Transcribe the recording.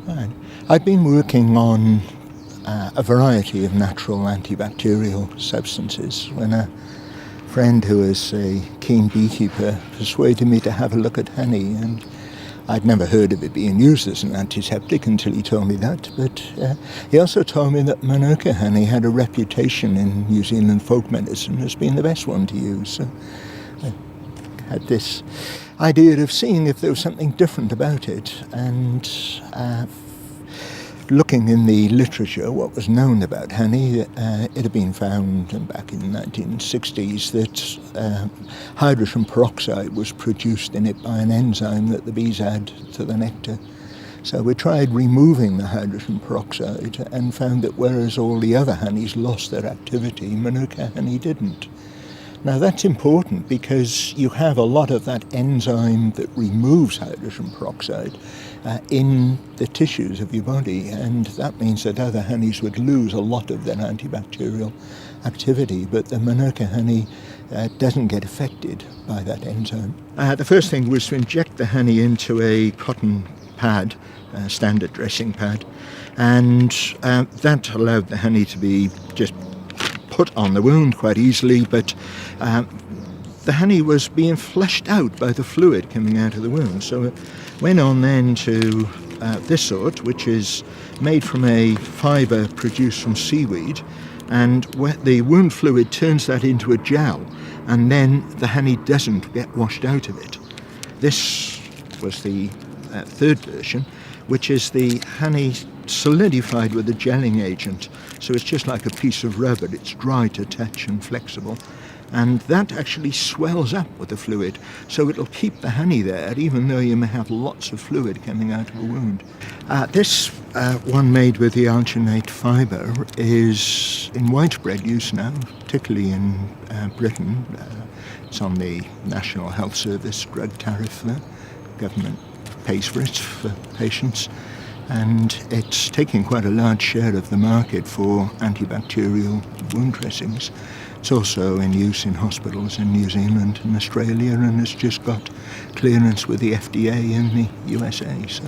Right. I've been working on a variety of natural antibacterial substances when a friend who is a keen beekeeper persuaded me to have a look at honey, and I'd never heard of it being used as an antiseptic until he told me that, but he also told me that Manuka honey had a reputation in New Zealand folk medicine as being the best one to use. So I had this idea of seeing if there was something different about it, and looking in the literature what was known about honey, it had been found back in the 1960s that hydrogen peroxide was produced in it by an enzyme that the bees add to the nectar. So we tried removing the hydrogen peroxide and found that whereas all the other honeys lost their activity, Manuka honey didn't. Now that's important because you have a lot of that enzyme that removes hydrogen peroxide in the tissues of your body, and that means that other honeys would lose a lot of their antibacterial activity, but the Manuka honey doesn't get affected by that enzyme. The first thing was to inject the honey into a cotton pad, a standard dressing pad, and that allowed the honey to be just put on the wound quite easily, but the honey was being flushed out by the fluid coming out of the wound. So it went on then to this sort, which is made from a fibre produced from seaweed, and the wound fluid turns that into a gel, and then the honey doesn't get washed out of it. This was the third version, which is the honey solidified with a gelling agent, so it's just like a piece of rubber. It's dry to touch and flexible, and that actually swells up with the fluid, so it'll keep the honey there even though you may have lots of fluid coming out of a wound. This one made with the alginate fibre is in widespread use now, particularly in Britain. It's on the National Health Service drug tariff. The government pays for it for patients, and it's taking quite a large share of the market for antibacterial wound dressings. It's also in use in hospitals in New Zealand and Australia, and it's just got clearance with the FDA in the USA. So